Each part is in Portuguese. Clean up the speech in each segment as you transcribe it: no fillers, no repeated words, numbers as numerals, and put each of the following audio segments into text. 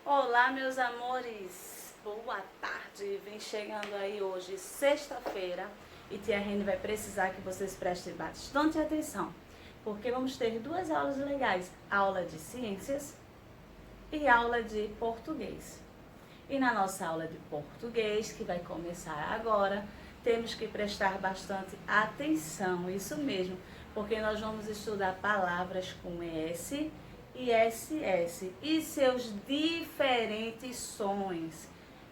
Olá, meus amores, boa tarde. Vem chegando aí hoje, sexta-feira, e Tia Rene vai precisar que vocês prestem bastante atenção, porque vamos ter duas aulas legais, aula de ciências e aula de português. E na nossa aula de português, que vai começar agora, temos que prestar bastante atenção, isso mesmo, porque nós vamos estudar palavras com S e SS e seus diferentes sons.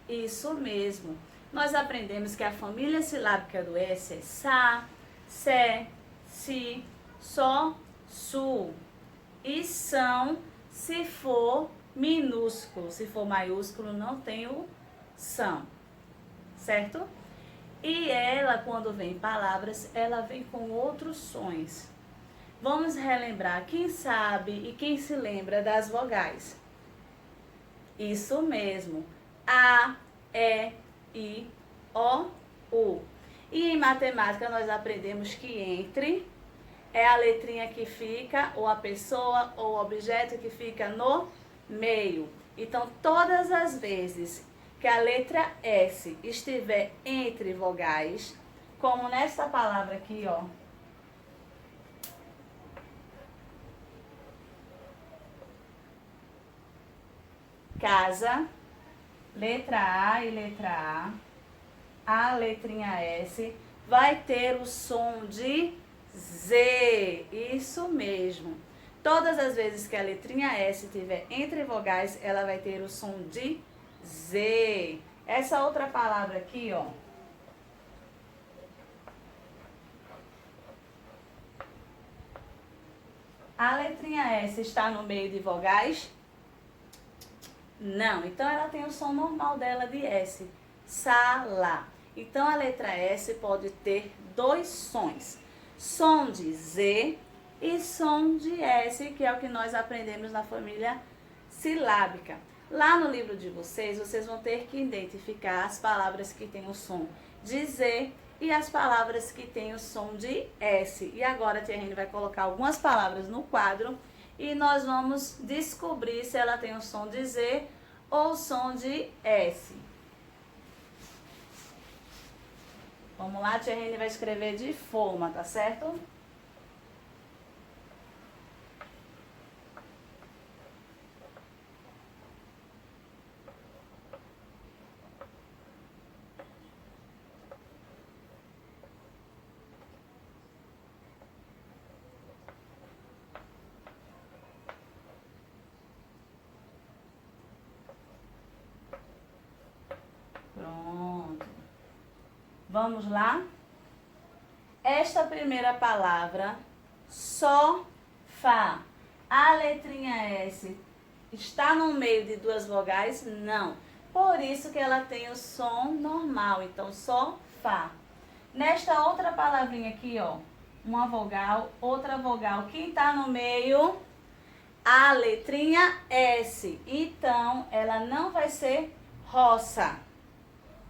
Isso mesmo. Nós aprendemos que a família silábica do S é sa, sé, si, só, su. E são, se for minúsculo, se for maiúsculo, não tem o são. Certo? E ela, quando vem palavras, ela vem com outros sons. Vamos relembrar quem sabe e quem se lembra das vogais. Isso mesmo. A, E, I, O, U. E em matemática nós aprendemos que entre é a letrinha que fica, ou a pessoa, ou o objeto que fica no meio. Então, todas as vezes que a letra S estiver entre vogais, como nessa palavra aqui, ó. Casa, letra A e letra A letrinha S, vai ter o som de Z, isso mesmo. Todas as vezes que a letrinha S estiver entre vogais, ela vai ter o som de Z. Essa outra palavra aqui, ó. A letrinha S está no meio de vogais? Não, então ela tem o som normal dela de S, sala. Então a letra S pode ter dois sons, som de Z e som de S, que é o que nós aprendemos na família silábica. Lá no livro de vocês vão ter que identificar as palavras que têm o som de Z e as palavras que têm o som de S. E agora a Tia Rene vai colocar algumas palavras no quadro e nós vamos descobrir se ela tem o som de Z ou o som de S. Vamos lá, a Tia Rene vai escrever de forma, tá certo? Pronto. Vamos lá? Esta primeira palavra, sofá. A letrinha S está no meio de duas vogais? Não. Por isso que ela tem o som normal. Então, sofá. Nesta outra palavrinha aqui, ó, uma vogal, outra vogal. Quem está no meio? A letrinha S. Então, ela não vai ser roça.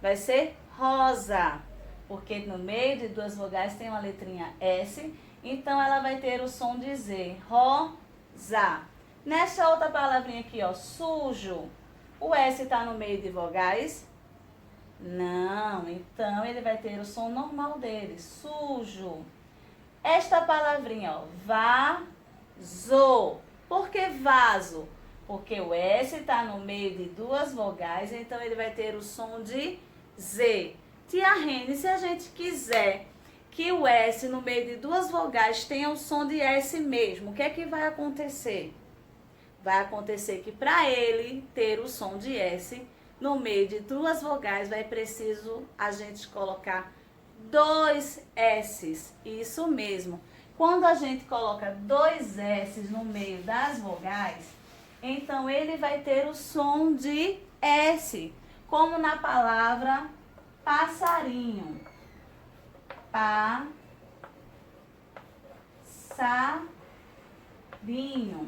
Vai ser rosa, porque no meio de duas vogais tem uma letrinha S, então ela vai ter o som de Z, rosa. Nessa outra palavrinha aqui, ó, sujo, o S está no meio de vogais? Não, então ele vai ter o som normal dele, sujo. Esta palavrinha, ó, vaso. Por que vaso? Porque o S está no meio de duas vogais, então ele vai ter o som de Z. Tia Rene, se a gente quiser que o S no meio de duas vogais tenha o som de S mesmo, o que é que vai acontecer? Vai acontecer que para ele ter o som de S no meio de duas vogais, vai preciso a gente colocar dois S's. Isso mesmo. Quando a gente coloca dois S's no meio das vogais, então ele vai ter o som de S, como na palavra passarinho. Passarinho.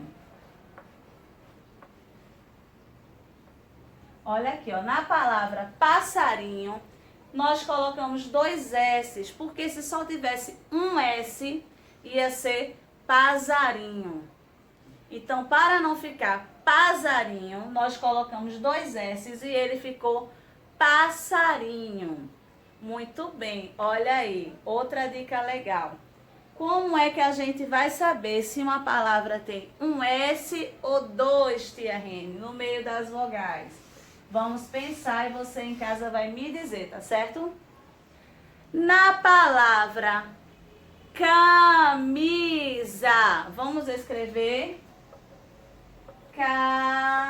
Olha aqui, ó, na palavra passarinho, nós colocamos dois S's, porque se só tivesse um S, ia ser passarinho. Então, para não ficar passarinho, nós colocamos 2 S's e ele ficou passarinho. Muito bem, olha aí, outra dica legal. Como é que a gente vai saber se uma palavra tem um S ou 2, tia Rene, no meio das vogais? Vamos pensar e você em casa vai me dizer, tá certo? Na palavra camisa, vamos escrever camisa.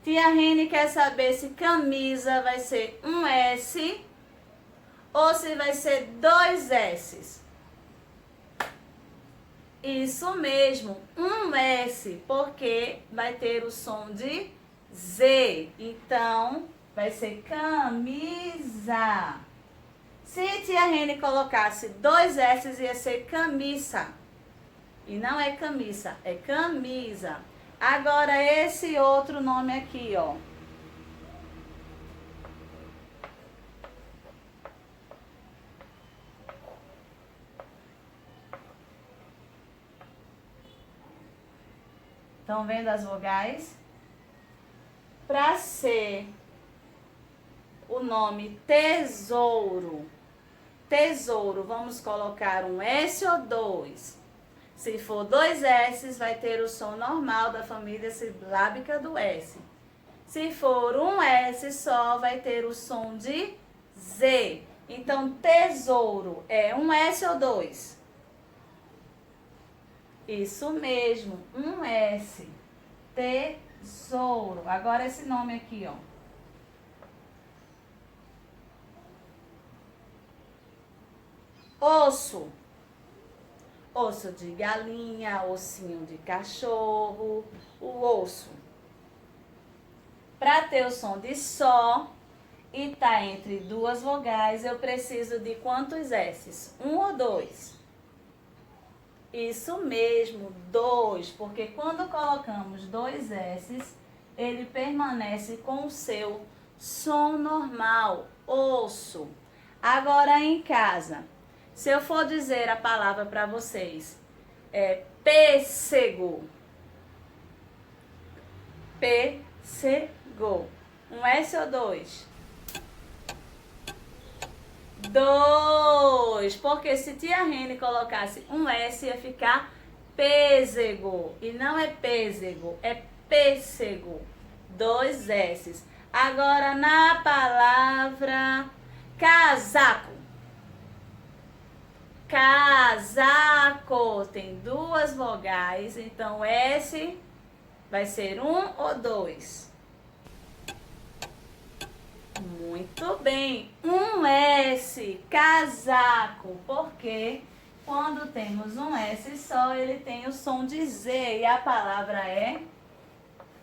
Tia Rene quer saber se camisa vai ser um S ou se vai ser 2 S's. Isso mesmo, um S, porque vai ter o som de Z. Então, vai ser camisa. Se tia Rene colocasse 2 S's, ia ser camisa. E não é camisa, é camisa. Agora, esse outro nome aqui, ó. Estão vendo as vogais? Para ser o nome tesouro, vamos colocar um S ou 2? Se for 2 S's, vai ter o som normal da família silábica do S. Se for um S só, vai ter o som de Z. Então, tesouro é um S ou 2? Isso mesmo, um S. Tesouro. Agora esse nome aqui, ó. Osso. Osso de galinha, ossinho de cachorro, o osso. Para ter o som de só e tá entre 2 vogais, eu preciso de quantos S's? 1 ou 2? Isso mesmo, 2, porque quando colocamos 2 S's, ele permanece com o seu som normal, osso. Agora em casa, se eu for dizer a palavra para vocês, é pêssego. Pêssego. Um S ou 2? 2. Porque se tia Rene colocasse um S, ia ficar pêssego. E não é pêssego, é pêssego. 2 S's. Agora na palavra casaco. Casaco tem 2 vogais, então S vai ser 1 ou 2? Muito bem, um S, casaco, porque quando temos um S só, ele tem o som de Z e a palavra é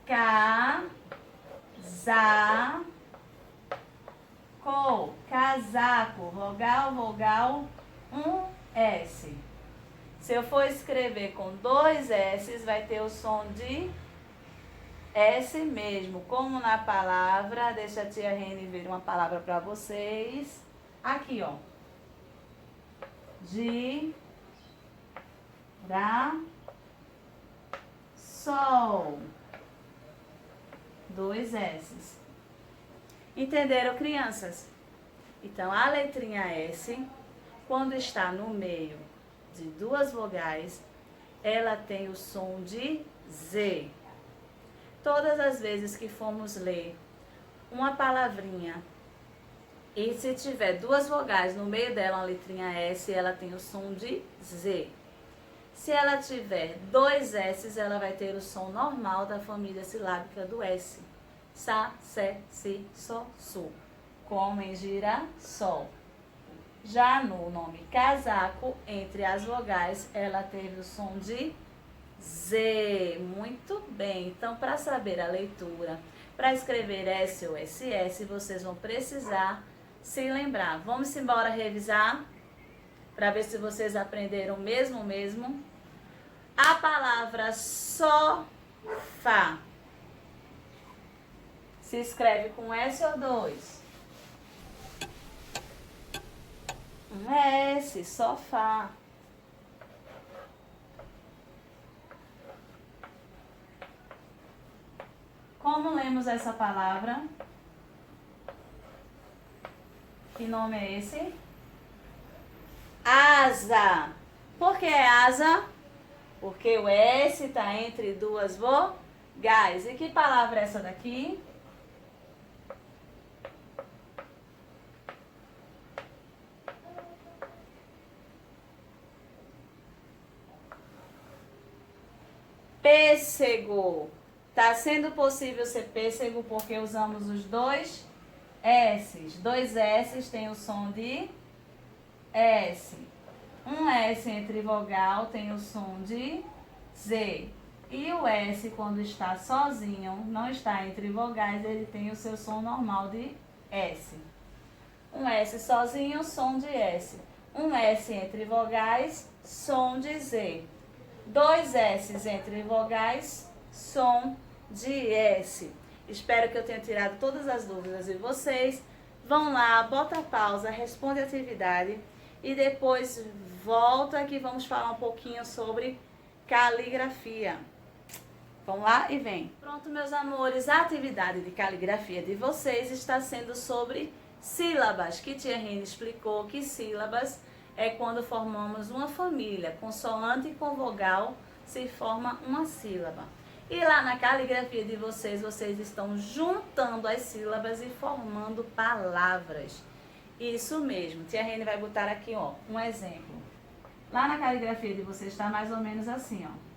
casaco, casaco, vogal, vogal, um S. Se eu for escrever com 2 S's, vai ter o som de S mesmo, como na palavra, deixa a tia Rene ver uma palavra para vocês. Aqui, ó. Sol. 2 S's. Entenderam, crianças? Então, a letrinha S, quando está no meio de 2 vogais, ela tem o som de Z. Todas as vezes que formos ler uma palavrinha e se tiver 2 vogais no meio dela, uma letrinha S, ela tem o som de Z. Se ela tiver 2 S's, ela vai ter o som normal da família silábica do S. Sa, se, si, so, su. Como em girassol. Já no nome casaco, entre as vogais, ela teve o som de Z. Muito bem. Então, para saber a leitura, para escrever S ou SS, vocês vão precisar se lembrar. Vamos embora revisar para ver se vocês aprenderam mesmo. A palavra sofá se escreve com S ou 2? Um S, sofá. Como lemos essa palavra? Que nome é esse? Asa. Por que é asa? Porque o S está entre duas vogais. E que palavra é essa daqui? Pêssego. Está sendo possível ser pêssego porque usamos os dois S's. Dois S's tem o som de S. Um S entre vogal tem o som de Z. E o S, quando está sozinho, não está entre vogais, ele tem o seu som normal de S. Um S sozinho, som de S. Um S entre vogais, som de Z. Dois S's entre vogais, som de S. Espero que eu tenha tirado todas as dúvidas de vocês. Vão lá, bota a pausa, responde a atividade e depois volta que vamos falar um pouquinho sobre caligrafia. Vamos lá e vem. Pronto, meus amores, a atividade de caligrafia de vocês está sendo sobre sílabas, que tia Rene explicou que sílabas é quando formamos uma família, consoante com vogal se forma uma sílaba. E lá na caligrafia de vocês, vocês estão juntando as sílabas e formando palavras. Isso mesmo. Tia Rene vai botar aqui, ó, um exemplo. Lá na caligrafia de vocês está mais ou menos assim, ó.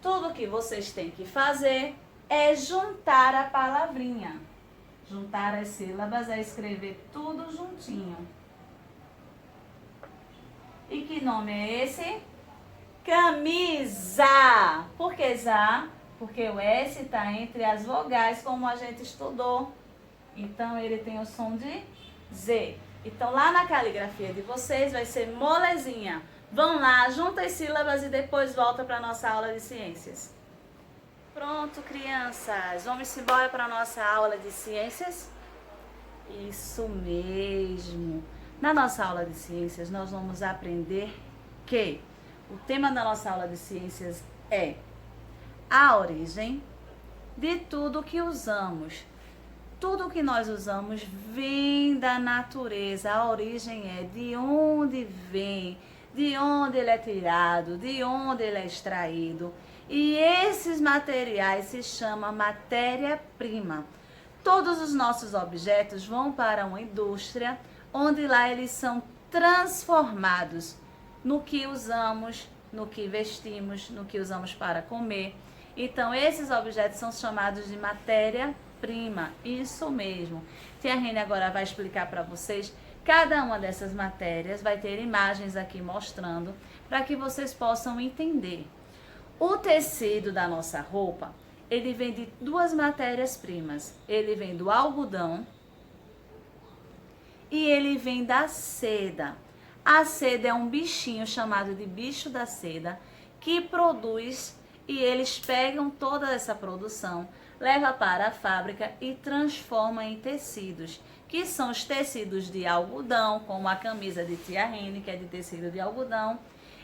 Tudo que vocês têm que fazer é juntar a palavrinha. Juntar as sílabas é escrever tudo juntinho. E que nome é esse? Camisa. Por que za? Porque o S está entre as vogais, como a gente estudou. Então, ele tem o som de Z. Então, lá na caligrafia de vocês vai ser molezinha. Vão lá, junta as sílabas e depois volta para a nossa aula de ciências. Pronto, crianças. Vamos embora para a nossa aula de ciências? Isso mesmo. Na nossa aula de ciências, nós vamos aprender que o tema da nossa aula de ciências é a origem de tudo que usamos. Tudo que nós usamos vem da natureza. A origem é de onde vem, de onde ele é tirado, de onde ele é extraído. E esses materiais se chamam matéria-prima. Todos os nossos objetos vão para uma indústria, onde lá eles são transformados no que usamos, no que vestimos, no que usamos para comer. Então, esses objetos são chamados de matéria-prima. Isso mesmo. Tia Rene agora vai explicar para vocês. Cada uma dessas matérias vai ter imagens aqui mostrando para que vocês possam entender. O tecido da nossa roupa, ele vem de duas matérias-primas. Ele vem do algodão e ele vem da seda. A seda é um bichinho chamado de bicho da seda que produz e eles pegam toda essa produção, leva para a fábrica e transforma em tecidos, que são os tecidos de algodão, como a camisa de tia Rene, que é de tecido de algodão,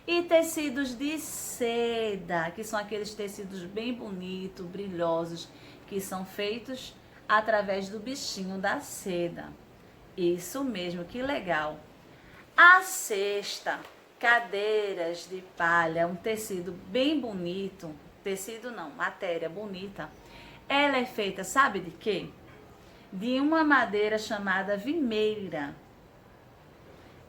e tecidos de seda, que são aqueles tecidos bem bonitos, brilhosos, que são feitos através do bichinho da seda. Isso mesmo, que legal. A cesta, cadeiras de palha, um tecido bem bonito, tecido não, matéria bonita. Ela é feita, sabe de quê? De uma madeira chamada vimeira.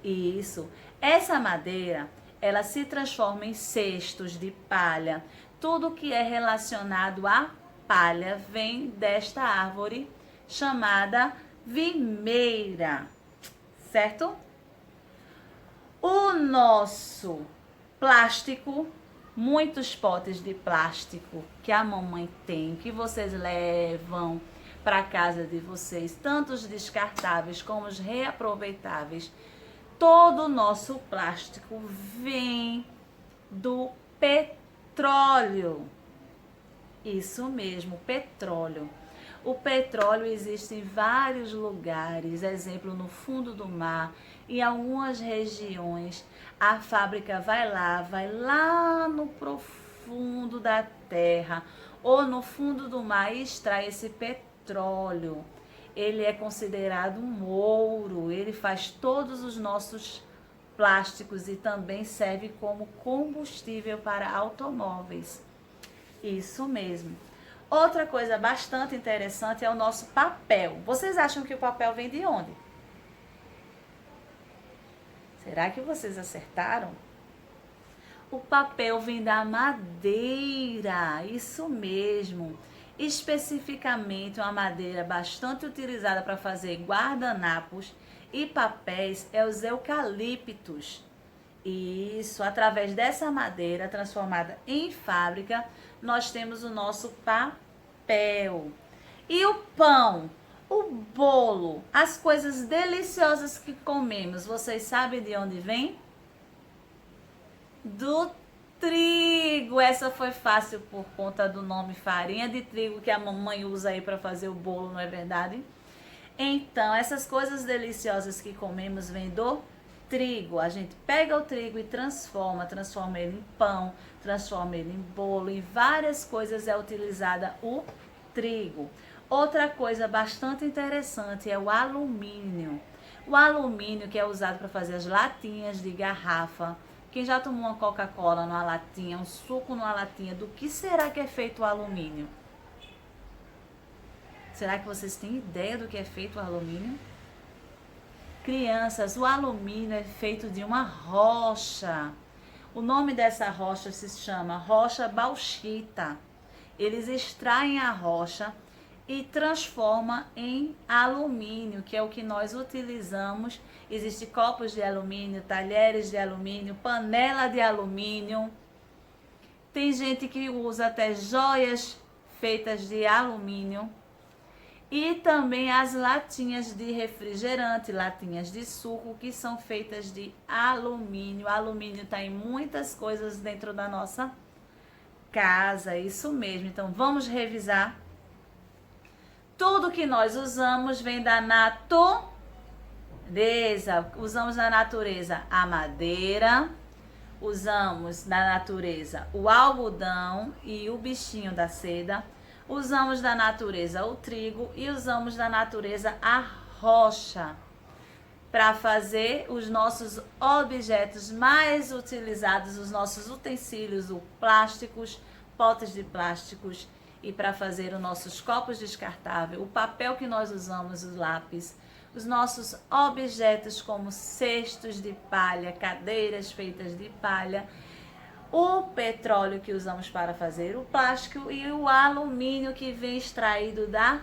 Isso. Essa madeira, ela se transforma em cestos de palha. Tudo que é relacionado à palha vem desta árvore chamada vimeira, certo? O nosso plástico, muitos potes de plástico que a mamãe tem, que vocês levam para casa de vocês, tanto os descartáveis como os reaproveitáveis, todo o nosso plástico vem do petróleo. Isso mesmo, petróleo. O petróleo existe em vários lugares, exemplo, no fundo do mar, em algumas regiões. A fábrica vai lá no profundo da terra ou no fundo do mar e extrai esse petróleo. Ele é considerado um ouro, ele faz todos os nossos plásticos e também serve como combustível para automóveis. Isso mesmo. Outra coisa bastante interessante é o nosso papel. Vocês acham que o papel vem de onde? Será que vocês acertaram? O papel vem da madeira, isso mesmo. Especificamente, uma madeira bastante utilizada para fazer guardanapos e papéis é os eucaliptos. Isso, através dessa madeira transformada em fábrica, nós temos o nosso papel. E o pão, o bolo, as coisas deliciosas que comemos, vocês sabem de onde vem? Do trigo. Essa foi fácil por conta do nome farinha de trigo que a mamãe usa aí para fazer o bolo, não é verdade? Então, essas coisas deliciosas que comemos vêm do trigo. A gente pega o trigo e transforma ele em pão, transforma ele em bolo, em várias coisas é utilizada o trigo. Outra coisa bastante interessante é o alumínio. O alumínio que é usado para fazer as latinhas de garrafa. Quem já tomou uma Coca-Cola numa latinha, um suco numa latinha, do que será que é feito o alumínio? Será que vocês têm ideia do que é feito o alumínio? Crianças, o alumínio é feito de uma rocha. O nome dessa rocha se chama rocha bauxita. Eles extraem a rocha e transformam em alumínio, que é o que nós utilizamos. Existem copos de alumínio, talheres de alumínio, panela de alumínio. Tem gente que usa até joias feitas de alumínio. E também as latinhas de refrigerante, latinhas de suco, que são feitas de alumínio. O alumínio está em muitas coisas dentro da nossa casa, isso mesmo. Então, vamos revisar. Tudo que nós usamos vem da natureza. Usamos na natureza a madeira, usamos na natureza o algodão e o bichinho da seda. Usamos da natureza o trigo e usamos da natureza a rocha para fazer os nossos objetos mais utilizados, os nossos utensílios, os plásticos, potes de plásticos e para fazer os nossos copos descartáveis, o papel que nós usamos, os lápis, os nossos objetos como cestos de palha, cadeiras feitas de palha, o petróleo que usamos para fazer o plástico e o alumínio que vem extraído da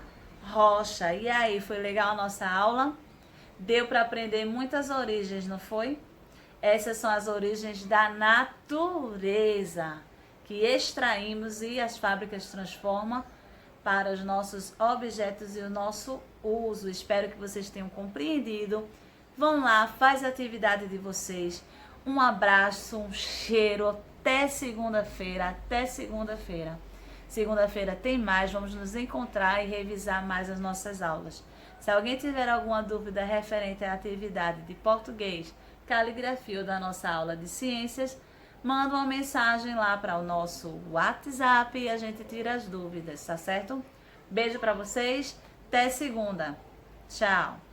rocha. E aí, foi legal a nossa aula? Deu para aprender muitas origens, não foi? Essas são as origens da natureza que extraímos e as fábricas transformam para os nossos objetos e o nosso uso. Espero que vocês tenham compreendido. Vão lá, faz a atividade de vocês. Um abraço, um cheiro. Até segunda-feira, até segunda-feira. Segunda-feira tem mais, vamos nos encontrar e revisar mais as nossas aulas. Se alguém tiver alguma dúvida referente à atividade de português, caligrafia ou da nossa aula de ciências, manda uma mensagem lá para o nosso WhatsApp e a gente tira as dúvidas, tá certo? Beijo para vocês, até segunda. Tchau!